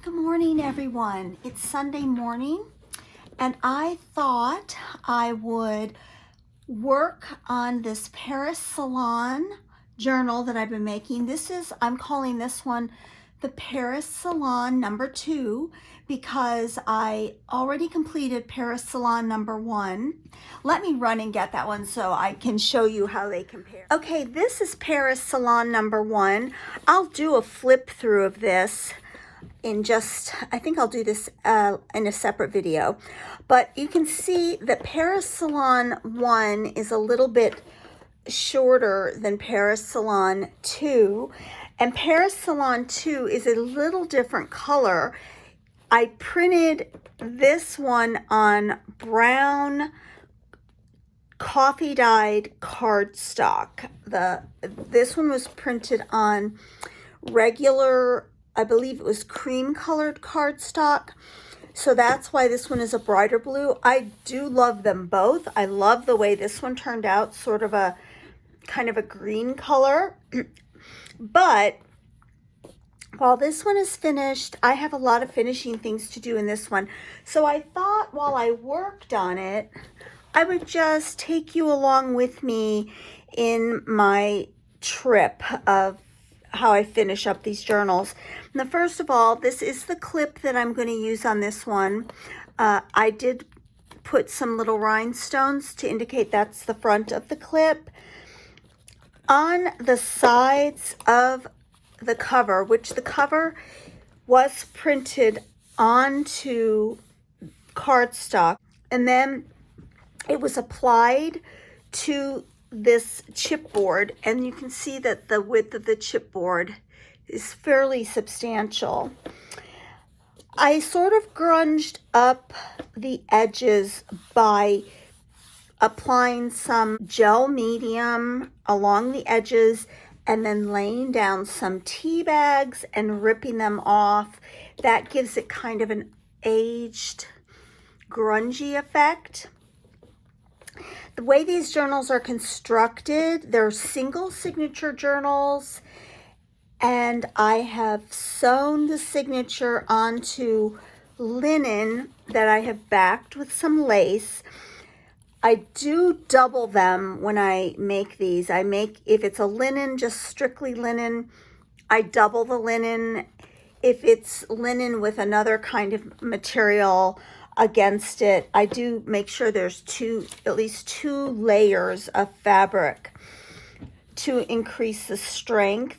Good morning, everyone. It's Sunday morning, and I thought I would work on this Paris Salon journal that I've been making. I'm calling this one the Paris Salon #2 because I already completed Paris Salon #1. Let me run and get that one so I can show you how they compare. Okay, this is Paris Salon #1. I'll do a flip through of this I think I'll do this in a separate video, but you can see that Paris Salon 1 is a little bit shorter than Paris Salon 2, and Paris Salon 2 is a little different color. I printed this one on brown coffee dyed cardstock. This one was printed on regular, I believe it was cream colored cardstock. So that's why this one is a brighter blue. I do love them both. I love the way this one turned out, sort of a kind of a green color. But while this one is finished, I have a lot of finishing things to do in this one. So I thought while I worked on it, I would just take you along with me in my trip of how I finish up these journals. Now, first of all, this is the clip that I'm going to use on this one. I did put some little rhinestones to indicate that's the front of the clip. On the sides of the cover, which the cover was printed onto cardstock, and then it was applied to this chipboard, and you can see that the width of the chipboard is fairly substantial. I sort of grunged up the edges by applying some gel medium along the edges and then laying down some tea bags and ripping them off. That gives it kind of an aged, grungy effect. The way these journals are constructed, they're single signature journals, and I have sewn the signature onto linen that I have backed with some lace. I do double them when I make these. If it's a linen, just strictly linen, I double the linen. If it's linen with another kind of material against it, I do make sure there's at least two layers of fabric to increase the strength.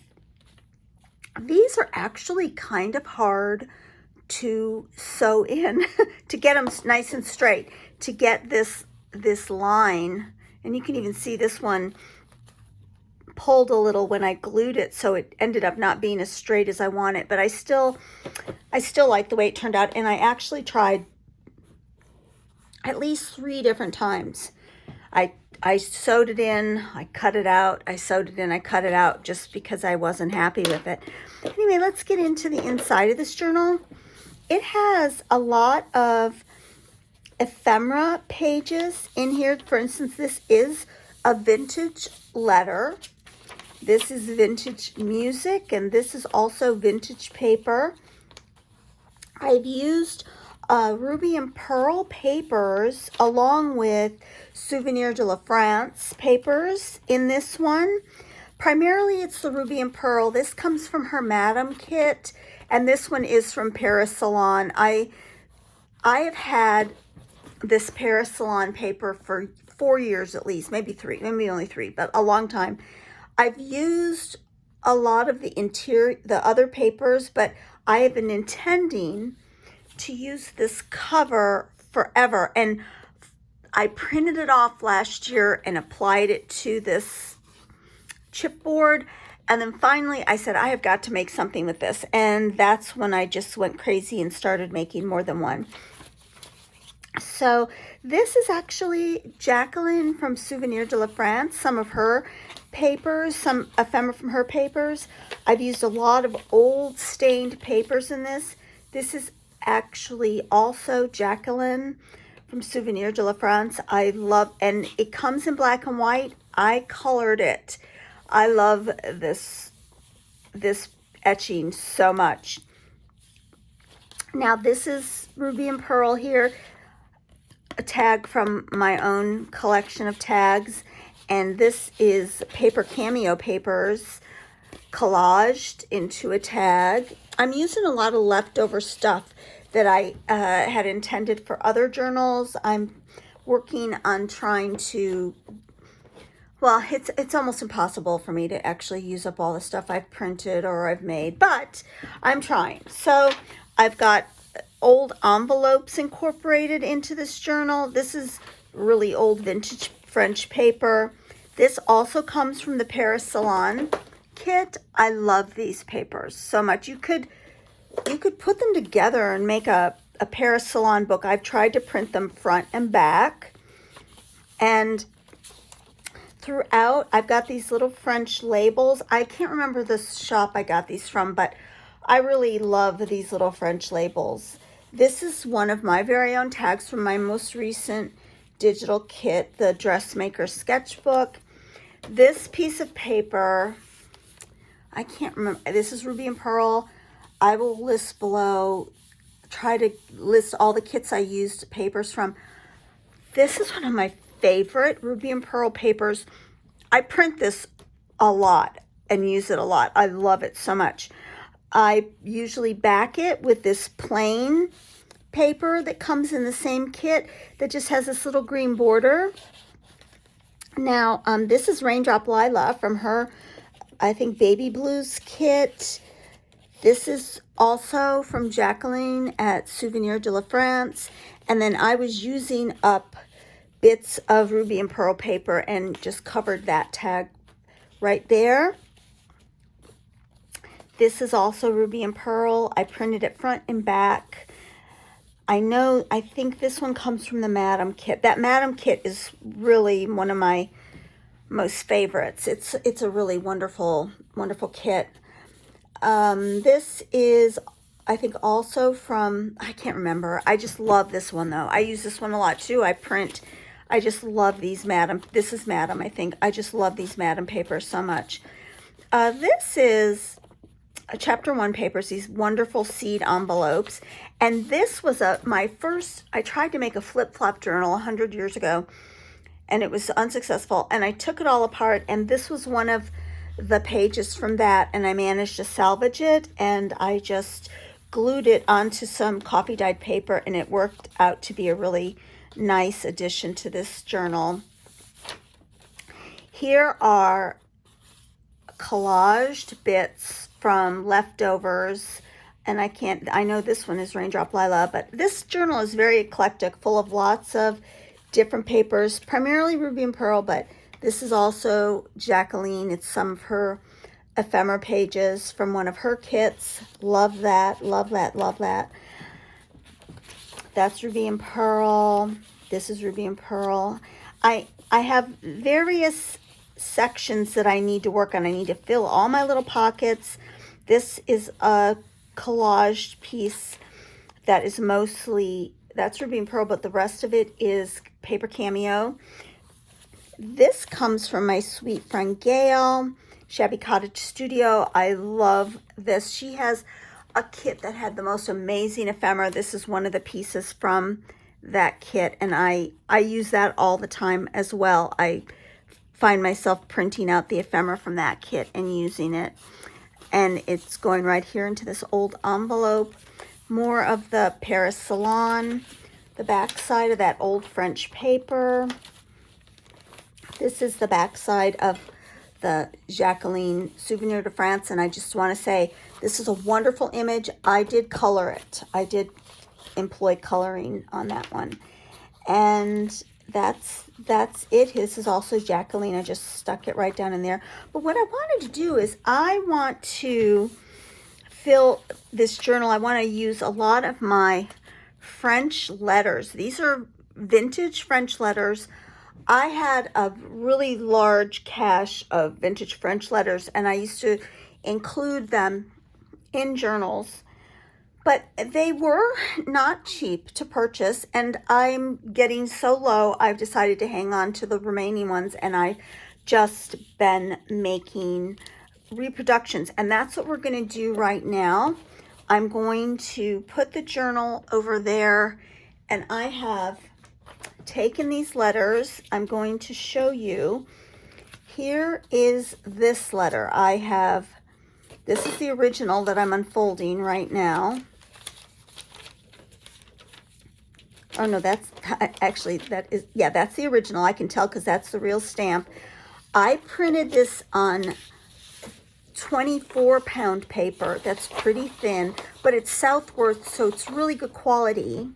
These are actually kind of hard to sew in to get them nice and straight, to get this line. And you can even see this one pulled a little when I glued it, so it ended up not being as straight as I want it, but I still like the way it turned out. And I actually tried at least 3 different times. I sewed it in, I cut it out, I sewed it in, I cut it out, just because I wasn't happy with it. Anyway, let's get into the inside of this journal. It has a lot of ephemera pages in here. For instance, this is a vintage letter. This is vintage music, and this is also vintage paper. I've used ruby and pearl papers along with Souvenir de la France papers in this one. Primarily it's the ruby and pearl. This comes from her Madame kit, and this one is from Paris Salon. I have had this Paris Salon paper for 4 years at least, maybe 3, maybe only 3, but a long time. I've used a lot of the other papers, but I have been intending to use this cover forever, and I printed it off last year and applied it to this chipboard, and then finally I said I have got to make something with this, and that's when I just went crazy and started making more than one. So this is actually Jacqueline from Souvenir de la France, some of her papers, some ephemera from her papers. I've used a lot of old stained papers in this. This is actually also Jacqueline from Souvenir de la France. I love, and it comes in black and white. I colored it. I love this etching so much. Now this is Ruby and Pearl here, a tag from my own collection of tags. And this is paper cameo papers collaged into a tag. I'm using a lot of leftover stuff that I had intended for other journals. I'm working on trying to, well, it's almost impossible for me to actually use up all the stuff I've printed or I've made, but I'm trying. So I've got old envelopes incorporated into this journal. This is really old vintage French paper. This also comes from the Paris Salon kit. I love these papers so much. You could put them together and make a Paris Salon book. I've tried to print them front and back. And throughout, I've got these little French labels. I can't remember the shop I got these from, but I really love these little French labels. This is one of my very own tags from my most recent digital kit, the Dressmaker Sketchbook. This piece of paper, I can't remember. This is Ruby and Pearl. I will list below, try to list all the kits I used papers from. This is one of my favorite Ruby and Pearl papers. I print this a lot and use it a lot. I love it so much. I usually back it with this plain paper that comes in the same kit that just has this little green border. Now, this is Raindrop Lila from her, I think, Baby Blues kit. This is also from Jacqueline at Souvenir de la France. And then I was using up bits of Ruby and Pearl paper and just covered that tag right there. This is also Ruby and Pearl. I printed it front and back. I think this one comes from the Madame kit. That Madame kit is really one of my most favorites. It's a really wonderful, wonderful kit. This is, I think, also from, I can't remember. I just love this one though. I use this one a lot too. I just love these Madame. This is Madame, I think. I just love these Madame papers so much. This is Chapter 1 papers, these wonderful seed envelopes. And this was my first, I tried to make a flip-flop journal 100 years ago, and it was unsuccessful. And I took it all apart, and this was one of the pages from that, and I managed to salvage it, and I just glued it onto some coffee-dyed paper, and it worked out to be a really nice addition to this journal. Here are collaged bits from leftovers, and I know this one is Raindrop Lila, but this journal is very eclectic, full of lots of different papers, primarily Ruby and Pearl, but this is also Jacqueline. It's some of her ephemera pages from one of her kits. Love that, love that, love that. That's Ruby and Pearl. This is Ruby and Pearl. I have various sections that I need to work on. I need to fill all my little pockets. This is a collaged piece that is mostly, that's Ruby and Pearl, but the rest of it is paper cameo. This comes from my sweet friend Gail, Shabby Cottage Studio. I love this. She has a kit that had the most amazing ephemera. This is one of the pieces from that kit, and I use that all the time as well. I find myself printing out the ephemera from that kit and using it. And it's going right here into this old envelope. More of the Paris Salon, the back side of that old French paper. This is the back side of the Jacqueline Souvenir de France, and I just want to say this is a wonderful image. I did color it. I did employ coloring on that one. And that's it. This is also Jacqueline. I just stuck it right down in there. But what I wanted to do is I want to fill this journal. I want to use a lot of my French letters. These are vintage French letters. I had a really large cache of vintage French letters, and I used to include them in journals. But they were not cheap to purchase, and I'm getting so low, I've decided to hang on to the remaining ones, and I've just been making reproductions, and that's what we're going to do right now. I'm going to put the journal over there, and I have taken these letters. I'm going to show you. Here is this letter. This is the original that I'm unfolding right now. Oh no, that's that's the original. I can tell because that's the real stamp. I printed this on 24-pound paper. That's pretty thin, but it's Southworth, so it's really good quality.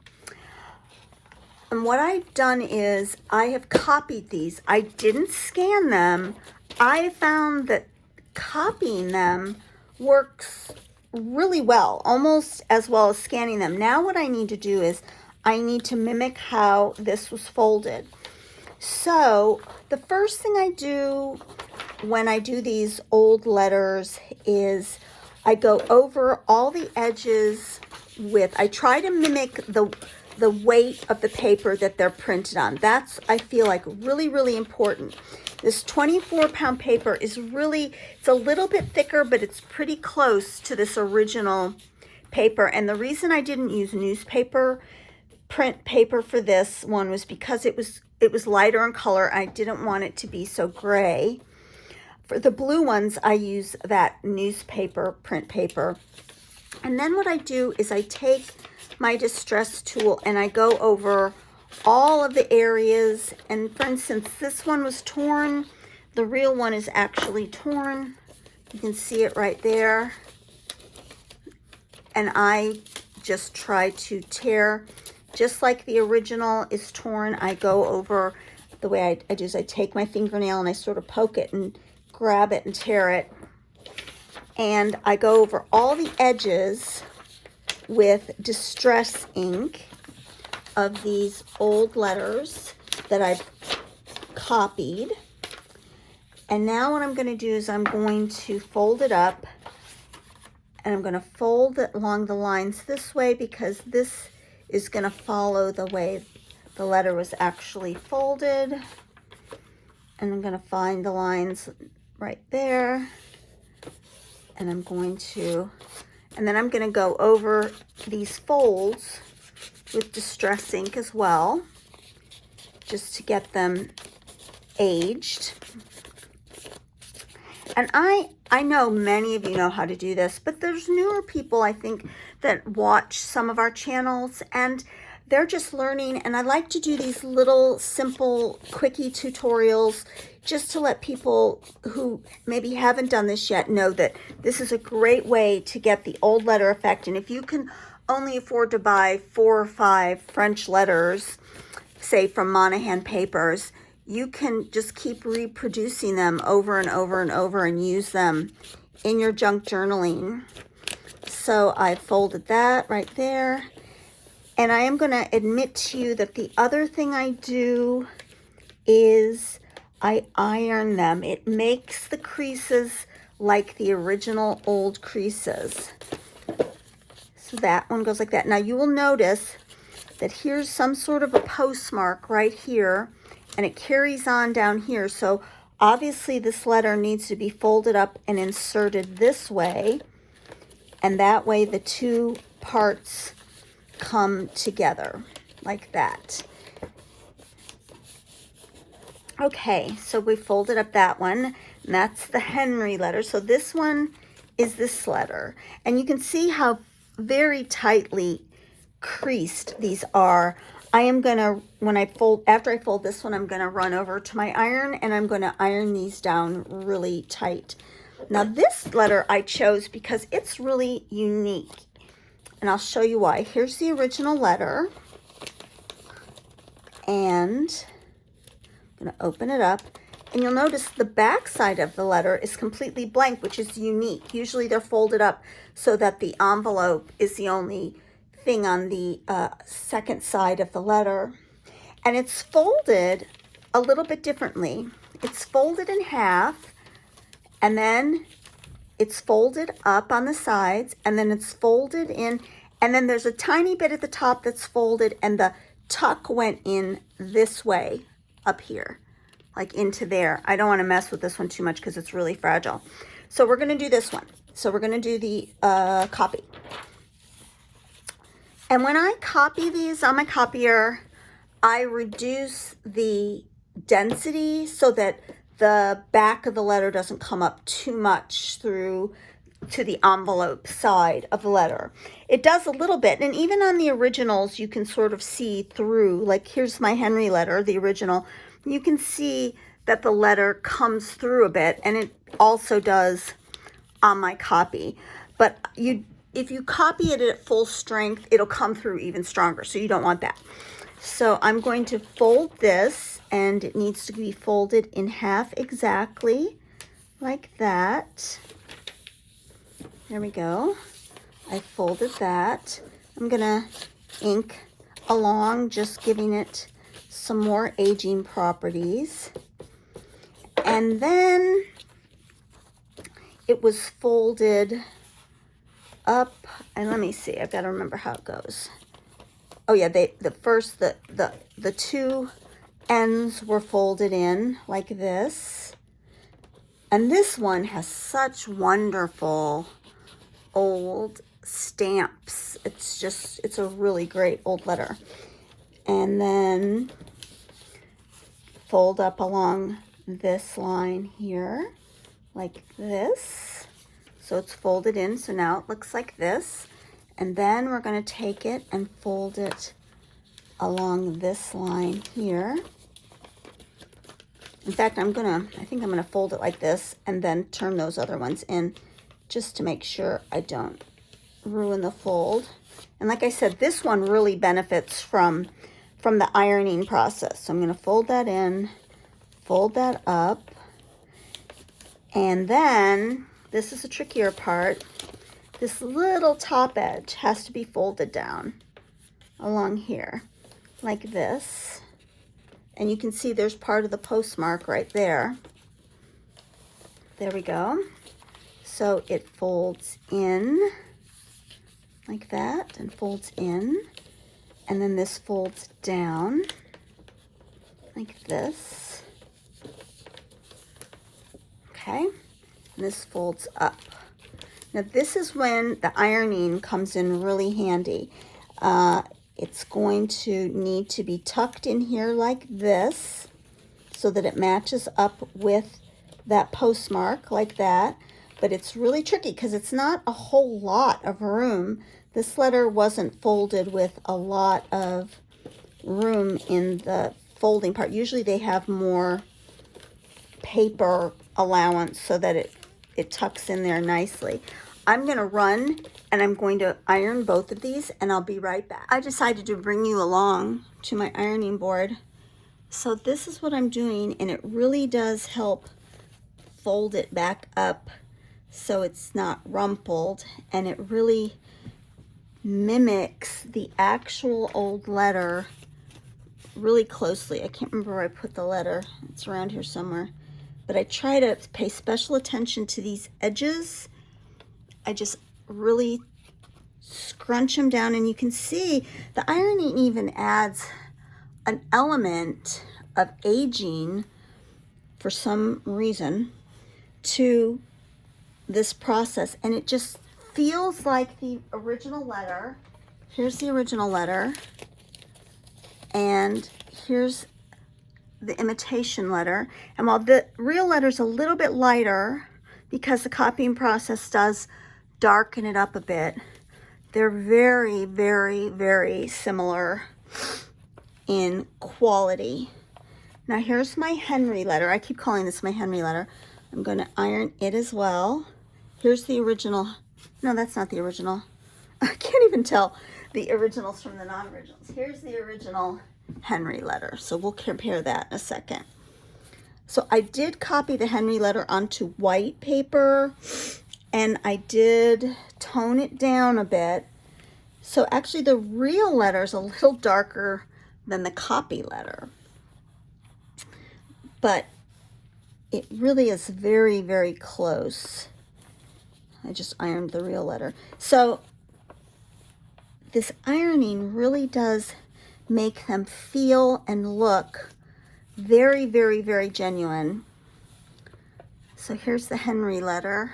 And what I've done is I have copied these. I didn't scan them. I found that copying them works really well, almost as well as scanning them. Now what I need to do is I need to mimic how this was folded. So the first thing I do when I do these old letters is I go over all the edges I try to mimic the weight of the paper that they're printed on. That's, I feel like, really, really important. This 24-pound paper is it's a little bit thicker, but it's pretty close to this original paper. And the reason I didn't use newspaper print paper for this one was because it was lighter in color. I didn't want it to be so gray. For the blue ones, I use that newspaper print paper. And then what I do is I take my distress tool and I go over all of the areas. And for instance, this one was torn. The real one is actually torn. You can see it right there. And I just try to tear, just like the original is torn. I go over, the way I do is I take my fingernail and I sort of poke it and grab it and tear it. And I go over all the edges with distress ink of these old letters that I've copied. And now what I'm going to do is I'm going to fold it up, and I'm going to fold it along the lines this way because this is going to follow the way the letter was actually folded. And I'm going to find the lines right there. And then I'm going to go over these folds with distress ink as well, just to get them aged. And I know many of you know how to do this, but there's newer people, I think, that watch some of our channels, and they're just learning. And I like to do these little simple quickie tutorials just to let people who maybe haven't done this yet know that this is a great way to get the old letter effect. And if you can only afford to buy 4 or 5 French letters, say from Monahan Papers, you can just keep reproducing them over and over and over and use them in your junk journaling. So I folded that right there. And I am going to admit to you that the other thing I do is I iron them. It makes the creases like the original old creases. So that one goes like that. Now you will notice that here's some sort of a postmark right here, and it carries on down here. So obviously this letter needs to be folded up and inserted this way, and that way the two parts come together like that. Okay, so we folded up that one, and that's the Henry letter. So this one is this letter, and you can see how very tightly creased these are. I am gonna, after I fold this one, I'm gonna run over to my iron and I'm gonna iron these down really tight. Now this letter I chose because it's really unique, and I'll show you why. Here's the original letter, and I'm gonna open it up, and you'll notice the back side of the letter is completely blank, which is unique. Usually they're folded up so that the envelope is the only thing on the second side of the letter. And it's folded a little bit differently. It's folded in half, and then it's folded up on the sides, and then it's folded in, and then there's a tiny bit at the top that's folded, and the tuck went in this way up here, like into there. I don't want to mess with this one too much because it's really fragile. So we're going to do this one. So we're going to do the copy. And when I copy these on my copier, I reduce the density so that the back of the letter doesn't come up too much through to the envelope side of the letter. It does a little bit, and even on the originals you can sort of see through. Like here's my Henry letter, the original. You can see that the letter comes through a bit, and it also does on my copy. But if you copy it at full strength, it'll come through even stronger, so you don't want that. So I'm going to fold this, and it needs to be folded in half exactly, like that. There we go. I folded that. I'm gonna ink along, just giving it some more aging properties. And then it was folded up, and let me see, I've got to remember how it goes. Oh yeah, the two ends were folded in like this. And this one has such wonderful old stamps. It's a really great old letter. And then fold up along this line here like this. So it's folded in, so now it looks like this. And then we're going to take it and fold it along this line here. In fact, I think I'm gonna fold it like this and then turn those other ones in, just to make sure I don't ruin the fold. And like I said, this one really benefits from the ironing process. So I'm gonna fold that in, fold that up, and then this is the trickier part. This little top edge has to be folded down along here like this. And you can see there's part of the postmark right there. There we go. So it folds in like that and folds in. And then this folds down like this. Okay. And this folds up. Now this is when the ironing comes in really handy. It's going to need to be tucked in here like this so that it matches up with that postmark like that. But it's really tricky because it's not a whole lot of room. This letter wasn't folded with a lot of room in the folding part. Usually they have more paper allowance so that it tucks in there nicely. I'm going to run and I'm going to iron both of these, and I'll be right back. I decided to bring you along to my ironing board. So this is what I'm doing, and it really does help fold it back up so it's not rumpled, and it really mimics the actual old letter really closely. I can't remember where I put the letter. It's around here somewhere. But I try to pay special attention to these edges. I just really scrunch them down, and you can see the ironing even adds an element of aging for some reason to this process, and it just feels like the original letter. Here's the original letter, and here's the imitation letter. And while the real letter's a little bit lighter because the copying process does darken it up a bit, they're very, very, very similar in quality. Now here's my Henry letter. I keep calling this my Henry letter. I'm going to iron it as well. Here's the original. No, that's not the original. I can't even tell the originals from the non-originals. Here's the original Henry letter. So we'll compare that in a second. So I did copy the Henry letter onto white paper, and I did tone it down a bit. So actually the real letter is a little darker than the copy letter, but it really is very, very close. I just ironed the real letter. So this ironing really does make them feel and look very, very, very genuine. So here's the Henry letter.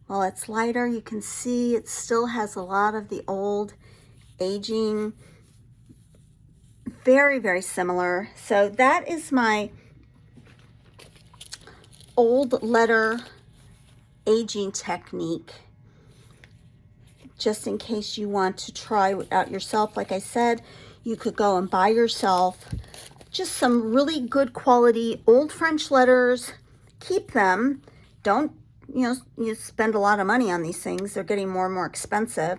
while it's lighter, you can see it still has a lot of the old aging. Very, very similar. So that is my old letter aging technique, just in case you want to try it out yourself. Like I said, you could go and buy yourself just some really good quality old French letters. Keep them. Don't, you spend a lot of money on these things. They're getting more and more expensive.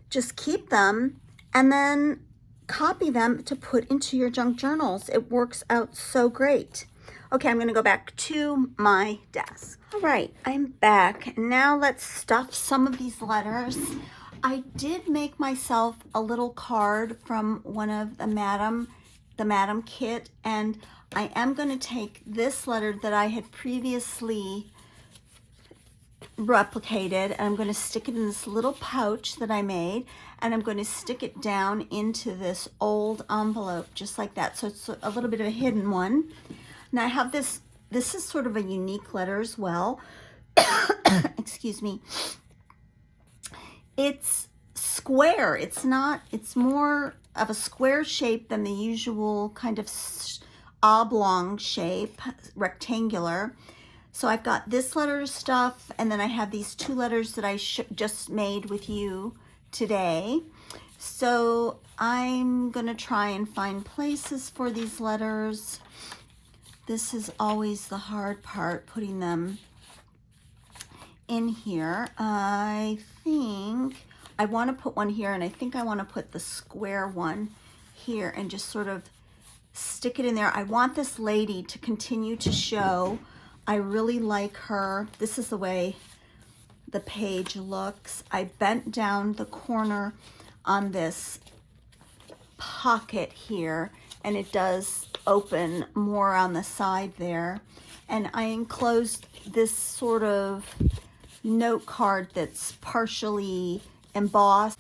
Just keep them and then copy them to put into your junk journals. It works out so great. Okay, I'm gonna go back to my desk. All right, I'm back. Now let's stuff some of these letters. I did make myself a little card from one of the Madam kit, and I am gonna take this letter that I had previously replicated, and I'm going to stick it in this little pouch that I made, and I'm going to stick it down into this old envelope just like that, so it's a little bit of a hidden one. Now I have this is sort of a unique letter as well. Excuse me. It's square. It's more of a square shape than the usual kind of oblong shape, rectangular. So I've got this letter to stuff, and then I have these two letters that I just made with you today. So I'm gonna try and find places for these letters. This is always the hard part, putting them in here. I think I want to put one here, and I think I want to put the square one here and just sort of stick it in there. I want this lady to continue to show. I really like her. This is the way the page looks. I bent down the corner on this pocket here, and it does open more on the side there. And I enclosed this sort of note card that's partially embossed.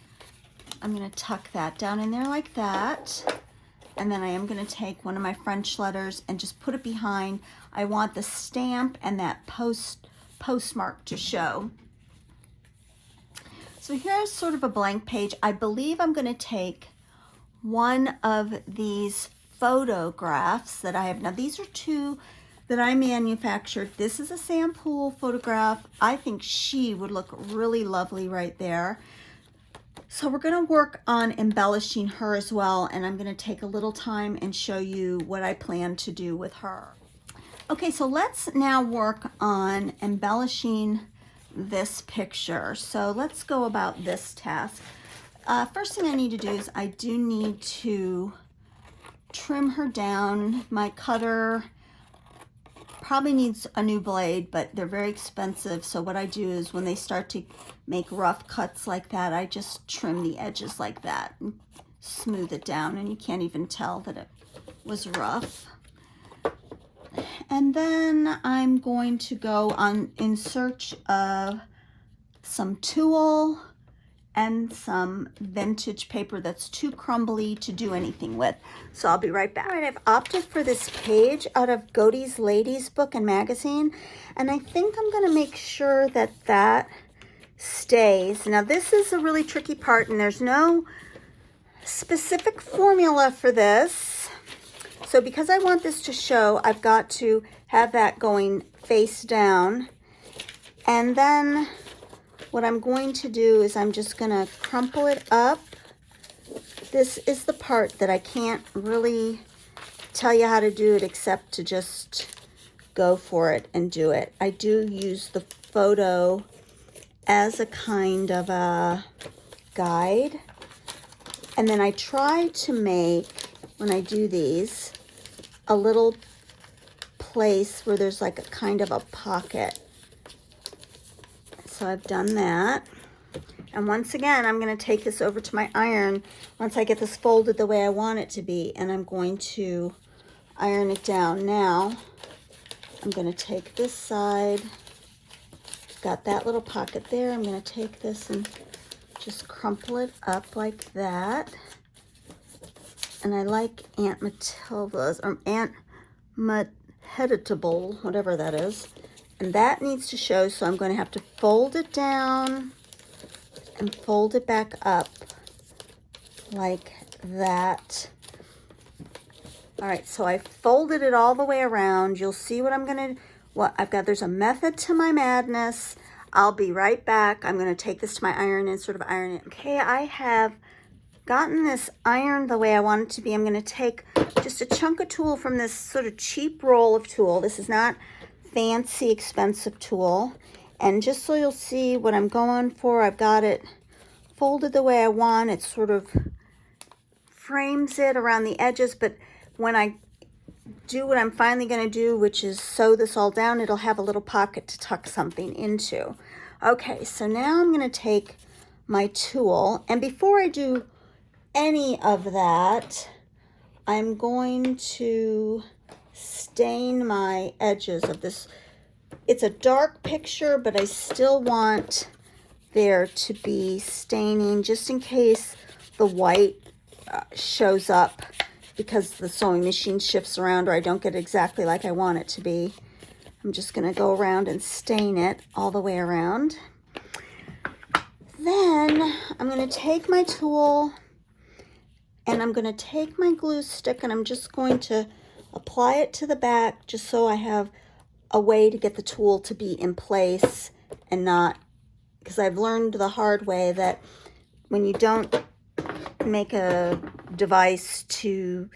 I'm going to tuck that down in there like that. And then I am going to take one of my French letters and just put it behind. I want the stamp and that postmark to show. So here's sort of a blank page. I believe I'm going to take one of these photographs that I have. Now these are two that I manufactured. This is a Sam Poole photograph. I think she would look really lovely right there. So we're going to work on embellishing her as well, and I'm going to take a little time and show you what I plan to do with her. Okay, so let's now work on embellishing this picture. So let's go about this task. First thing I need to do is I do need to trim her down. My cutter probably needs a new blade, but they're very expensive. So what I do is when they start to make rough cuts like that, I just trim the edges like that and smooth it down, and you can't even tell that it was rough. And then I'm going to go on in search of some tulle and some vintage paper that's too crumbly to do anything with. So I'll be right back. All right, I've opted for this page out of Godey's Ladies Book and Magazine, and I think I'm gonna make sure that that stays. Now this is a really tricky part, and there's no specific formula for this. So because I want this to show, I've got to have that going face down. And then what I'm going to do is I'm just gonna crumple it up. This is the part that I can't really tell you how to do it except to just go for it and do it. I do use the photo as a kind of a guide. And then I try to make, when I do these, a little place where there's like a kind of a pocket. So I've done that. And once again, I'm going to take this over to my iron once I get this folded the way I want it to be, and I'm going to iron it down. Now, I'm going to take this side, got that little pocket there. I'm going to take this and just crumple it up like that. And I like Aunt Matilda's, or Aunt Maheditable, whatever that is. And that needs to show, so I'm going to have to fold it down and fold it back up like that. All right, so I folded it all the way around. You'll see what I'm gonna, what I've got. There's a method to my madness. I'll be right back. I'm gonna take this to my iron and sort of iron it. Okay, I have gotten this ironed the way I want it to be. I'm gonna take just a chunk of tulle from this sort of cheap roll of tulle. This is not fancy, expensive tulle. And just so you'll see what I'm going for, I've got it folded the way I want. It sort of frames it around the edges, but when I do what I'm finally going to do, which is sew this all down, it'll have a little pocket to tuck something into. Okay, so now I'm going to take my tulle, and before I do any of that, I'm going to stain my edges of this. It's a dark picture, but I still want there to be staining just in case the white shows up because the sewing machine shifts around or I don't get exactly like I want it to be. I'm just going to go around and stain it all the way around. Then I'm going to take my tulle and I'm going to take my glue stick and I'm just going to apply it to the back just so I have a way to get the tulle to be in place and not, because I've learned the hard way that when you don't make a device to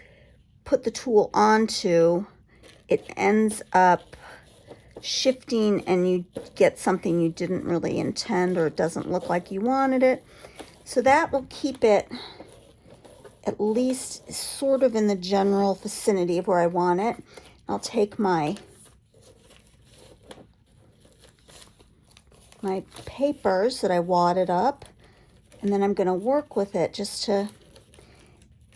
put the tulle onto, it ends up shifting and you get something you didn't really intend or it doesn't look like you wanted it. So that will keep it at least sort of in the general vicinity of where I want it. I'll take my papers that I wadded up, and then I'm going to work with it just to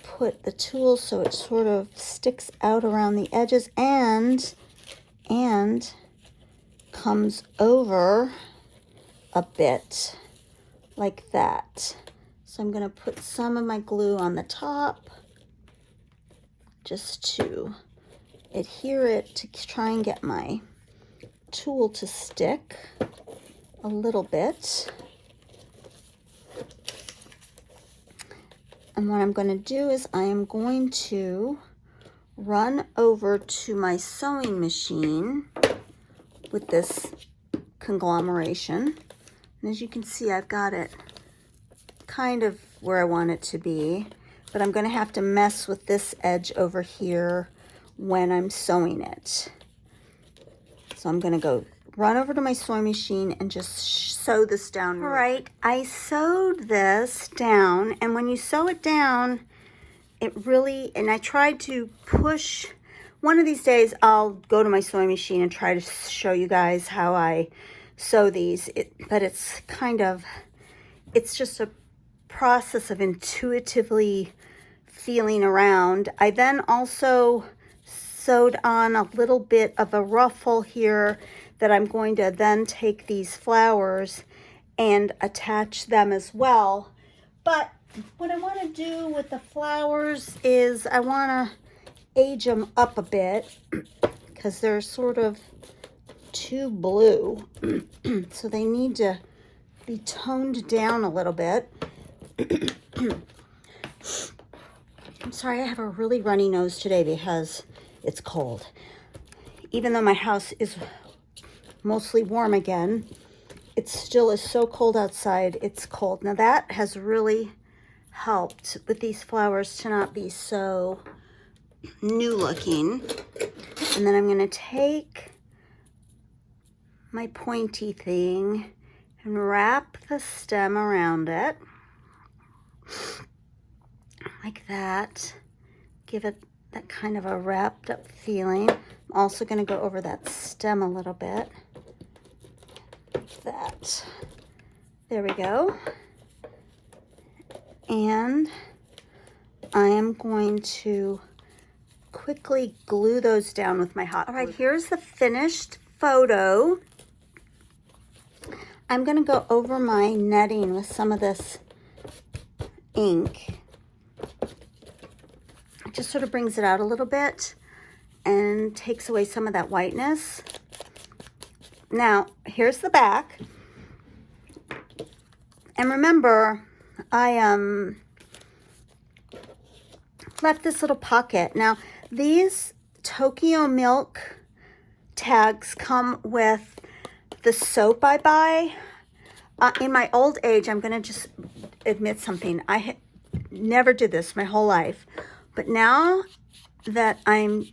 put the tulle so it sort of sticks out around the edges and comes over a bit like that. So I'm going to put some of my glue on the top just to adhere it to try and get my tulle to stick a little bit. And what I'm going to do is I am going to run over to my sewing machine with this conglomeration. And as you can see, I've got it kind of where I want it to be, but I'm going to have to mess with this edge over here when I'm sewing it. So I'm going to go run over to my sewing machine and just sew this down. All right, I sewed this down, and when you sew it down, it really, and I tried to push, one of these days I'll go to my sewing machine and try to show you guys how I sew these, but it's kind of, it's just a process of intuitively feeling around. I then also sewed on a little bit of a ruffle here that I'm going to then take these flowers and attach them as well. But what I want to do with the flowers is I want to age them up a bit because they're sort of too blue. So they need to be toned down a little bit. I'm sorry, I have a really runny nose today because it's cold. Even though my house is mostly warm again, it still is so cold outside, it's cold. Now that has really helped with these flowers to not be so new looking. And then I'm going to take my pointy thing and wrap the stem around it like that. Give it that kind of a wrapped up feeling. I'm also going to go over that stem a little bit. Like that. There we go. And I am going to quickly glue those down with my hot glue. All right, here's the finished photo. I'm going to go over my netting with some of this ink. It just sort of brings it out a little bit and takes away some of that whiteness. Now, here's the back. And remember, I left this little pocket. Now, these Tokyo Milk tags come with the soap I buy. In my old age, I'm going to just admit something. I never did this my whole life. But now that I'm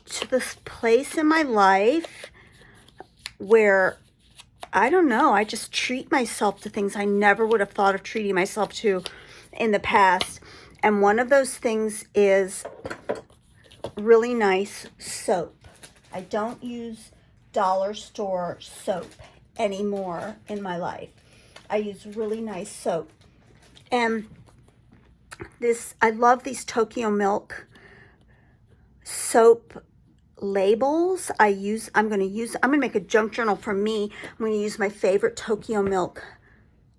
to this place in my life where, I don't know, I just treat myself to things I never would have thought of treating myself to in the past. And one of those things is really nice soap. I don't use dollar store soap anymore in my life. I use really nice soap. And I love these Tokyo Milk soap labels. I'm going to make a junk journal for me. I'm going to use my favorite Tokyo Milk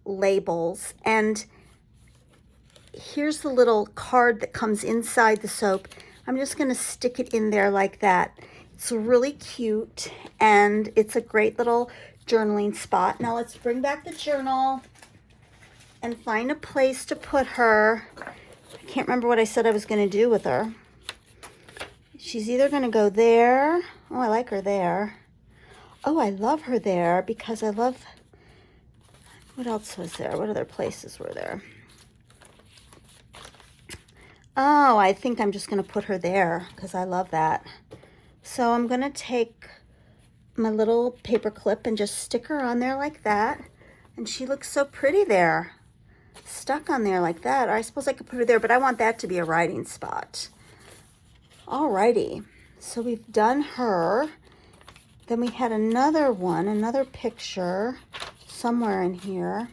labels. And here's the little card that comes inside the soap. I'm just going to stick it in there like that. It's really cute, and it's a great little journaling spot. Now let's bring back the journal and find a place to put her. I can't remember what I said I was going to do with her. She's either going to go there. Oh, I like her there. Oh, I love her there because I love... What else was there? What other places were there? Oh, I think I'm just going to put her there because I love that. So I'm going to take my little paper clip and just stick her on there like that. And she looks so pretty there. Stuck on there like that. Or I suppose I could put her there, but I want that to be a writing spot. Alrighty. So we've done her. Then we had another picture somewhere in here.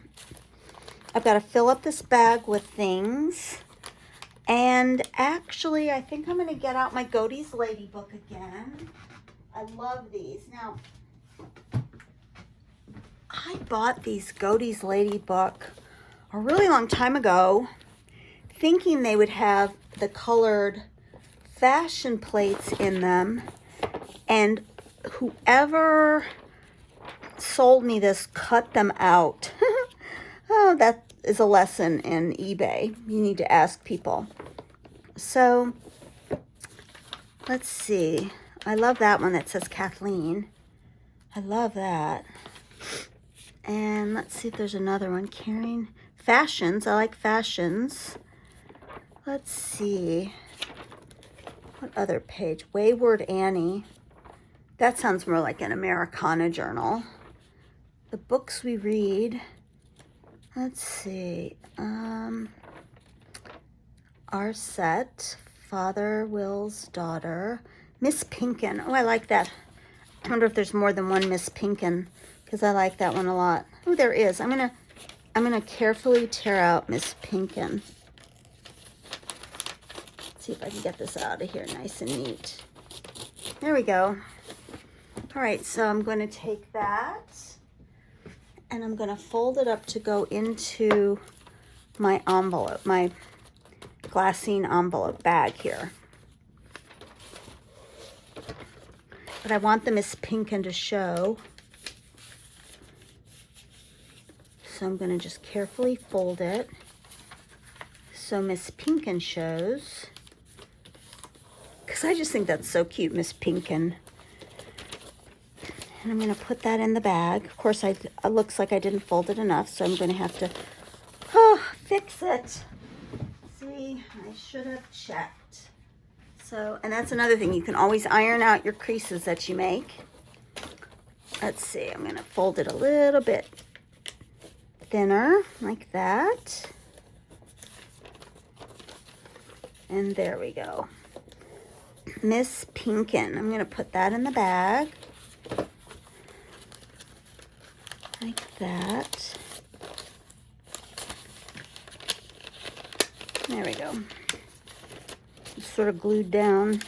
I've got to fill up this bag with things. And actually, I think I'm going to get out my Godey's Lady book again. I love these. Now, I bought these Godey's Lady book a really long time ago, thinking they would have the colored fashion plates in them. And whoever sold me this cut them out. Oh, that is a lesson in eBay. You need to ask people. So, let's see. I love that one that says Kathleen. I love that. And let's see if there's another one. Carrying fashions. I like fashions. Let's see. What other page? Wayward Annie. That sounds more like an Americana journal. The books we read. Let's see. Our set. Father Will's Daughter. Miss Pinkin. Oh, I like that. I wonder if there's more than one Miss Pinkin, because I like that one a lot. Oh, there is. I'm gonna carefully tear out Miss Pinkin. Let's see if I can get this out of here nice and neat. There we go. All right, so I'm going to take that and I'm going to fold it up to go into my envelope, my glassine envelope bag here. But I want the Miss Pinkin to show. So I'm going to just carefully fold it so Miss Pinkin shows. Because I just think that's so cute, Miss Pinkin. And I'm going to put that in the bag. Of course, it looks like I didn't fold it enough, so I'm going to have to fix it. See, I should have checked. So, and that's another thing. You can always iron out your creases that you make. Let's see, I'm going to fold it a little bit thinner, like that. And there we go. Miss Pinkin. I'm going to put that in the bag. Like that. There we go. It's sort of glued down.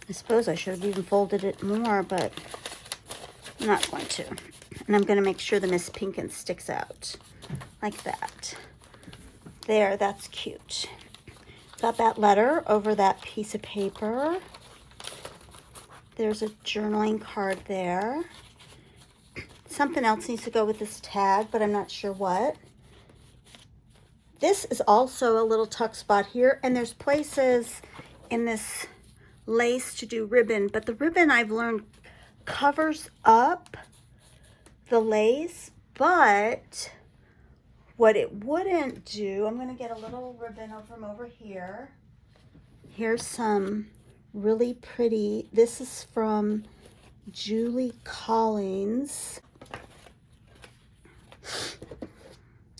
I suppose I should have even folded it more, but I'm not going to. And I'm going to make sure the Miss Pinkin sticks out like that. There, that's cute. got that letter over that piece of paper. There's a journaling card there. Something else needs to go with this tag, but I'm not sure what. This is also a little tuck spot here, and there's places in this lace to do ribbon, but the ribbon I've learned covers up the lace, but what it wouldn't do, I'm gonna get a little ribbon from over here. Here's some really pretty, this is from Julie Collins.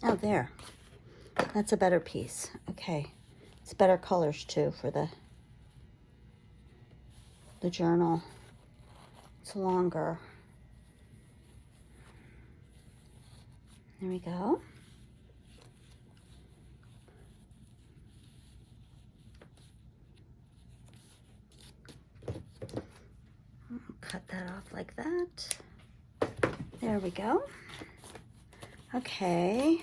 Oh, there. That's a better piece. Okay. It's better colors too for the journal. It's longer. There we go. Cut that off like that. There we go. Okay.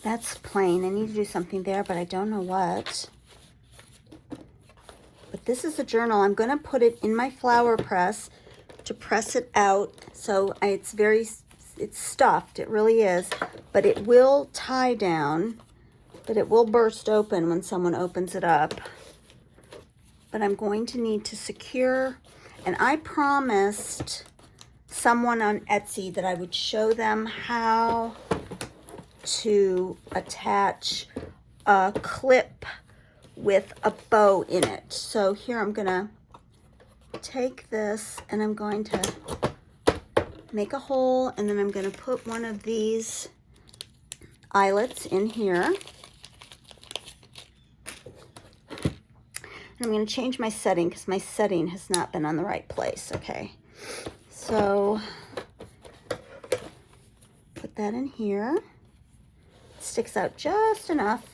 That's plain. I need to do something there, but I don't know what. But this is a journal. I'm going to put it in my flower press to press it out. So it's stuffed. It really is. But it will tie down. But it will burst open when someone opens it up. But I'm going to need to secure. And I promised someone on Etsy that I would show them how to attach a clip with a bow in it. So here I'm gonna take this and I'm going to make a hole, and then I'm gonna put one of these eyelets in here. And I'm gonna change my setting because my setting has not been on the right place. Okay, so put that in here. Sticks out just enough.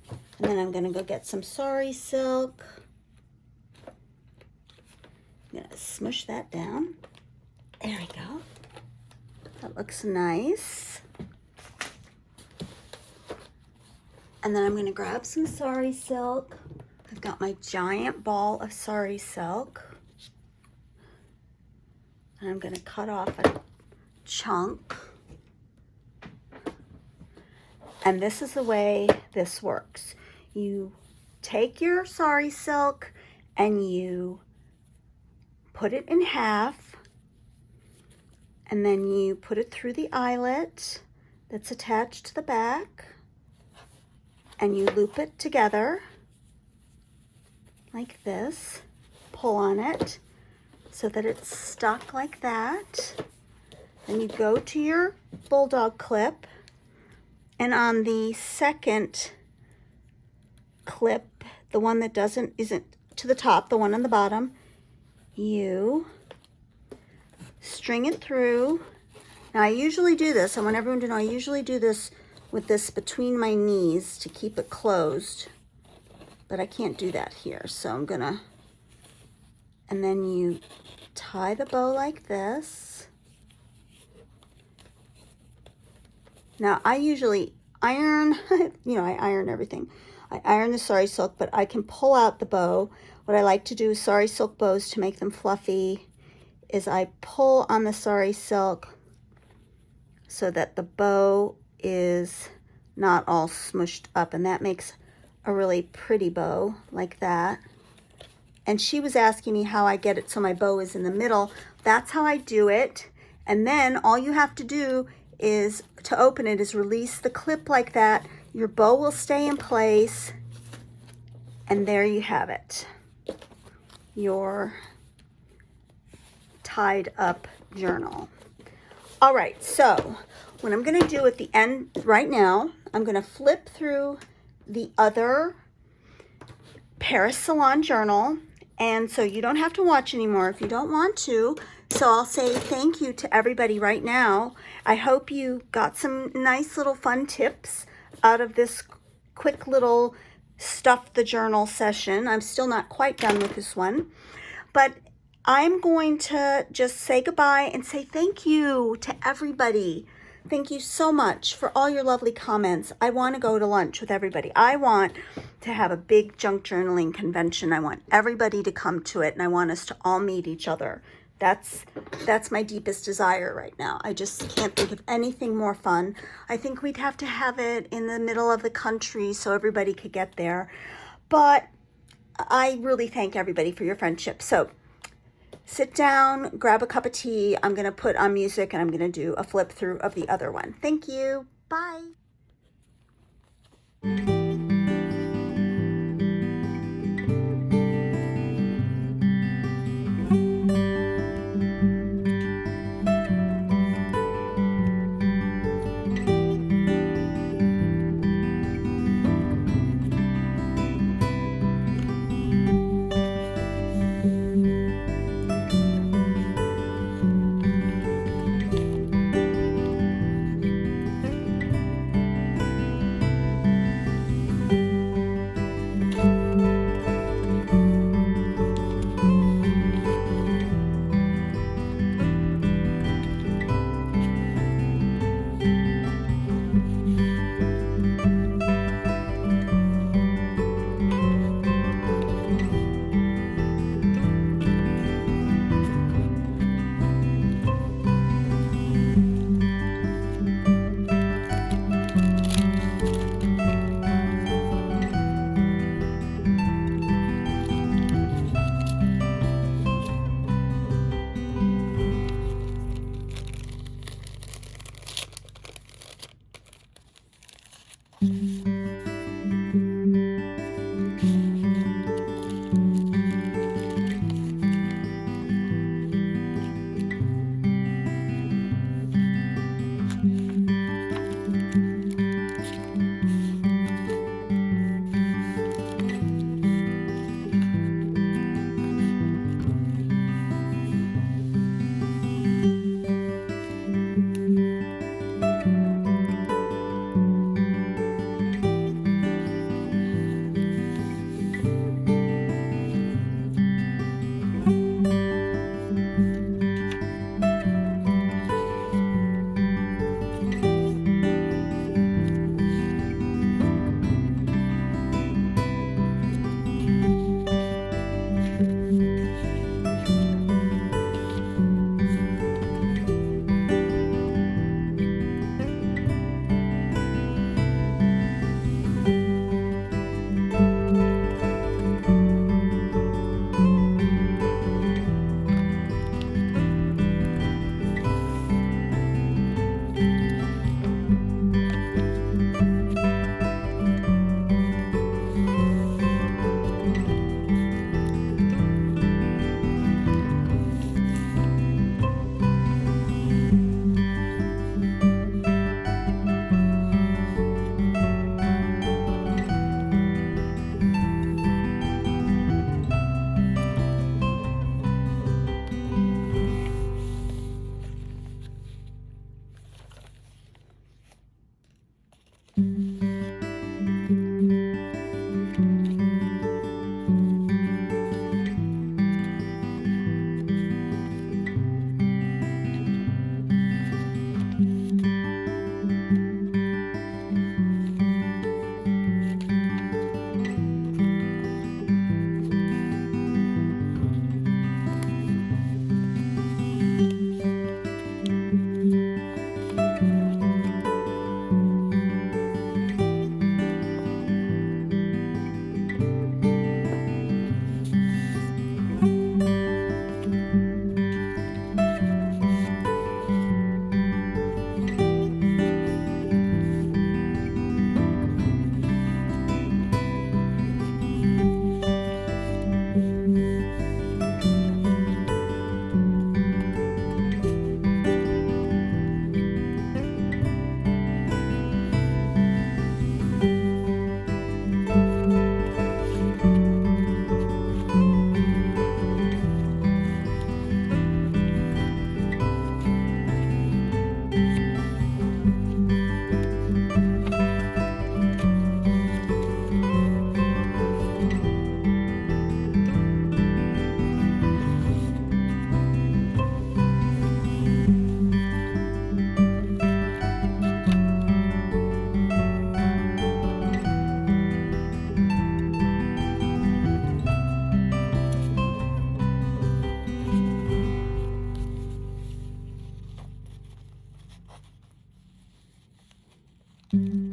And then I'm going to go get some sari silk. I'm going to smush that down. There we go. That looks nice. And then I'm going to grab some sari silk. I've got my giant ball of sari silk. And I'm going to cut off a chunk. And this is the way this works. You take your sari silk and you put it in half, and then you put it through the eyelet that's attached to the back, and you loop it together like this. Pull on it so that it's stuck like that. Then you go to your bulldog clip, and on the second clip, the one that isn't to the top, the one on the bottom, you string it through. Now I usually do this, I want everyone to know I usually do this with this between my knees to keep it closed, but I can't do that here, so I'm gonna, and then you tie the bow like this. Now, I usually iron, I iron everything. I iron the sari silk, but I can pull out the bow. What I like to do with sari silk bows to make them fluffy is I pull on the sari silk so that the bow is not all smushed up, and that makes a really pretty bow like that. And she was asking me how I get it so my bow is in the middle. That's how I do it. And then all you have to do is to open it is release the clip like that. Your bow will stay in place, and there you have it, your tied up journal. All right, so what I'm going to do at the end right now, I'm going to flip through the other Paris Salon journal, and so you don't have to watch anymore if you don't want to. So I'll say thank you to everybody right now. I hope you got some nice little fun tips out of this quick little stuff the journal session. I'm still not quite done with this one, but I'm going to just say goodbye and say thank you to everybody. Thank you so much for all your lovely comments. I want to go to lunch with everybody. I want to have a big junk journaling convention. I want everybody to come to it, and I want us to all meet each other. That's my deepest desire right now. I just can't think of anything more fun. I think we'd have to have it in the middle of the country so everybody could get there. But I really thank everybody for your friendship. So sit down, grab a cup of tea. I'm going to put on music and I'm going to do a flip through of the other one. Thank you. Bye. Mm-hmm.